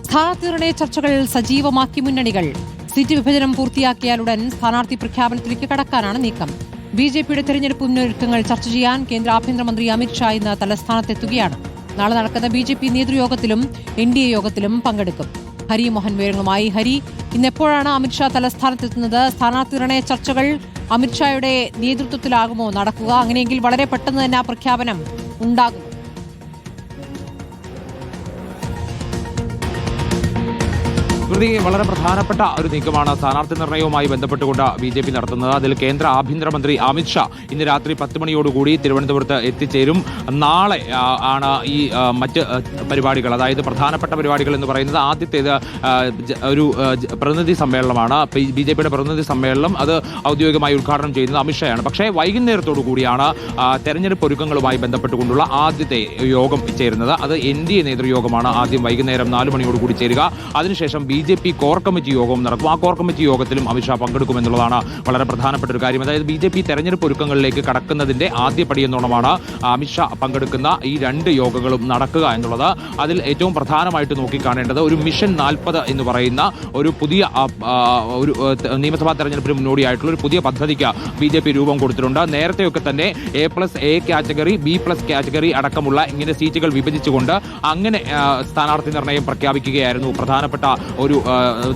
സ്ഥാനാർത്ഥി നിർണയ ചർച്ചകൾ സജീവമാക്കി മുന്നണികൾ. സീറ്റ് വിഭജനം പൂർത്തിയാക്കിയാലുടൻ സ്ഥാനാർത്ഥി പ്രഖ്യാപനത്തിലേക്ക് കടക്കാനാണ് നീക്കം. ബിജെപിയുടെ തെരഞ്ഞെടുപ്പ് മുന്നൊരുക്കങ്ങൾ ചർച്ച ചെയ്യാൻ കേന്ദ്ര ആഭ്യന്തരമന്ത്രി അമിത്ഷാ ഇന്ന് തലസ്ഥാനത്തെത്തുകയാണ്. നാളെ നടക്കുന്ന ബിജെപി നേതൃയോഗത്തിലും NDA യോഗത്തിലും പങ്കെടുക്കും. ഹരി മോഹൻ വിവരങ്ങളുമായി. ഹരി, ഇന്നെപ്പോഴാണ് അമിത്ഷാ തലസ്ഥാനത്തെത്തുന്നത്? സ്ഥാനാർത്ഥി നിർണയ ചർച്ചകൾ അമിത്ഷായുടെ നേതൃത്വത്തിലാകുമോ നടക്കുക? അങ്ങനെയെങ്കിൽ വളരെ പെട്ടെന്ന് തന്നെ ആ പ്രഖ്യാപനം ഉണ്ടാകും. വളരെ പ്രധാനപ്പെട്ട ഒരു നീക്കമാണ് സ്ഥാനാർത്ഥി നിർണയവുമായി ബന്ധപ്പെട്ടുകൊണ്ട് BJP നടത്തുന്നത്. അതിൽ കേന്ദ്ര ആഭ്യന്തരമന്ത്രി അമിത്ഷാ ഇന്ന് രാത്രി 10 മണിയോടുകൂടി തിരുവനന്തപുരത്ത് എത്തിച്ചേരും. നാളെ ആണ് ഈ മറ്റ് പരിപാടികൾ, അതായത് പ്രധാനപ്പെട്ട പരിപാടികൾ എന്ന് പറയുന്നത്. ആദ്യത്തേത് ഒരു പ്രതിനിധി സമ്മേളനമാണ്. BJPയുടെ പ്രതിനിധി സമ്മേളനം അത് ഔദ്യോഗികമായി ഉദ്ഘാടനം ചെയ്യുന്നത് അമിത്ഷായാണ്. പക്ഷേ വൈകുന്നേരത്തോടു കൂടിയാണ് തെരഞ്ഞെടുപ്പ് ഒരുക്കങ്ങളുമായി ബന്ധപ്പെട്ടുകൊണ്ടുള്ള ആദ്യത്തെ യോഗം ചേരുന്നത്. അത് NDA നേതൃയോഗമാണ്. ആദ്യം വൈകുന്നേരം 4 മണിയോടുകൂടി ചേരുക. അതിനുശേഷം BJP കോർ കമ്മിറ്റി യോഗവും നടക്കും. ആ കോർ കമ്മിറ്റി യോഗത്തിലും അമിത്ഷാ പങ്കെടുക്കുമെന്നുള്ളതാണ് വളരെ പ്രധാനപ്പെട്ട ഒരു കാര്യം. അതായത് BJP തെരഞ്ഞെടുപ്പ് ഒരുക്കങ്ങളിലേക്ക് കടക്കുന്നതിന്റെ ആദ്യപടി എന്നോണമാണ് അമിത്ഷാ പങ്കെടുക്കുന്ന ഈ 2 യോഗങ്ങളും നടക്കുക എന്നുള്ളത്. അതിൽ ഏറ്റവും പ്രധാനമായിട്ട് നോക്കിക്കാണേണ്ടത് ഒരു മിഷൻ 40 എന്ന് പറയുന്ന ഒരു പുതിയ ഒരു നിയമസഭാ തെരഞ്ഞെടുപ്പിന് മുന്നോടിയായിട്ടുള്ള ഒരു പുതിയ പദ്ധതിക്ക് BJP രൂപം കൊടുത്തിട്ടുണ്ട്. നേരത്തെയൊക്കെ തന്നെ A+A കാറ്റഗറി, B+ കാറ്റഗറി അടക്കമുള്ള ഇങ്ങനെ സീറ്റുകൾ വിഭജിച്ചുകൊണ്ട് അങ്ങനെ സ്ഥാനാർത്ഥി നിർണയം പ്രഖ്യാപിക്കുകയായിരുന്നു പ്രധാനപ്പെട്ട ഒരു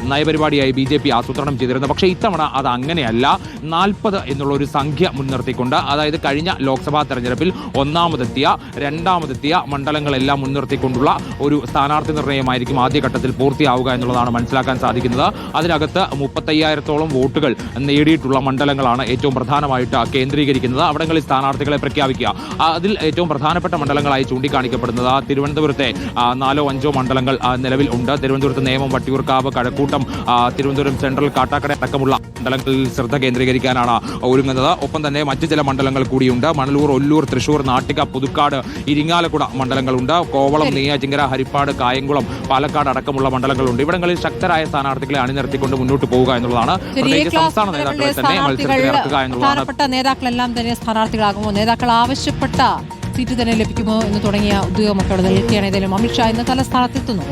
നയപരിപാടിയായി BJP ആസൂത്രണം ചെയ്തിരുന്നത്. പക്ഷേ ഇത്തവണ അത് അങ്ങനെയല്ല. 40 എന്നുള്ള ഒരു സംഖ്യ മുൻനിർത്തിക്കൊണ്ട്, അതായത് കഴിഞ്ഞ ലോക്സഭാ തെരഞ്ഞെടുപ്പിൽ ഒന്നാമതെത്തിയ, രണ്ടാമതെത്തിയ മണ്ഡലങ്ങളെല്ലാം മുൻനിർത്തിക്കൊണ്ടുള്ള ഒരു സ്ഥാനാർത്ഥി നിർണയമായിരിക്കും ആദ്യഘട്ടത്തിൽ പൂർത്തിയാവുക എന്നുള്ളതാണ് മനസ്സിലാക്കാൻ സാധിക്കുന്നത്. അതിനകത്ത് 35,000-ഓളം വോട്ടുകൾ നേടിയിട്ടുള്ള മണ്ഡലങ്ങളാണ് ഏറ്റവും പ്രധാനമായിട്ട് കേന്ദ്രീകരിക്കുന്നത്. അവിടങ്ങളിൽ സ്ഥാനാർത്ഥികളെ പ്രഖ്യാപിക്കുക. അതിൽ ഏറ്റവും പ്രധാനപ്പെട്ട മണ്ഡലങ്ങളായി ചൂണ്ടിക്കാണിക്കപ്പെടുന്നത് തിരുവനന്തപുരത്തെ 4-5 മണ്ഡലങ്ങൾ നിലവിൽ ഉണ്ട്. തിരുവനന്തപുരത്ത് നേമം, വട്ടിയൂർക്കാവ്, കഴക്കൂട്ടം, തിരുവനന്തപുരം സെൻട്രൽ, കാട്ടാക്കട അടക്കമുള്ള മണ്ഡലങ്ങളിൽ ശ്രദ്ധ കേന്ദ്രീകരിക്കാനാണ് ഒരുങ്ങുന്നത്. ഒപ്പം തന്നെ മറ്റ് ചില മണ്ഡലങ്ങൾ കൂടിയുണ്ട്. മണലൂർ, ഒല്ലൂർ, തൃശൂർ, നാട്ടിക, പുതുക്കാട്, ഇരിങ്ങാലക്കുട മണ്ഡലങ്ങളുണ്ട്. കോവളം, നെയ്യാറ്റിങ്കര, ഹരിപ്പാട്, കായംകുളം, പാലക്കാട് അടക്കമുള്ള മണ്ഡലങ്ങളുണ്ട്. ഇവിടങ്ങളിൽ ശക്തരായ സ്ഥാനാർത്ഥികളെ അണിനിർത്തിക്കൊണ്ട് മുന്നോട്ട് പോവുക എന്നുള്ളതാണ്. സംസ്ഥാന നേതാക്കളെ തന്നെ മത്സരത്തിൽ ഇറക്കുക എന്നുള്ളതാണ്. നേതാക്കളെല്ലാം തന്നെ സ്ഥാനാർത്ഥികളാകുമോ? നേതാക്കൾ ആവശ്യപ്പെട്ട സീറ്റ് തന്നെ ലഭിക്കുമോ എന്ന് തുടങ്ങിയ ഉദ്യോഗമൊക്കെ അവിടെ നിൽക്കുകയാണ്. ഏതായാലും അമിത്ഷാ ഇന്ന് തലസ്ഥാനത്തെത്തുന്നു.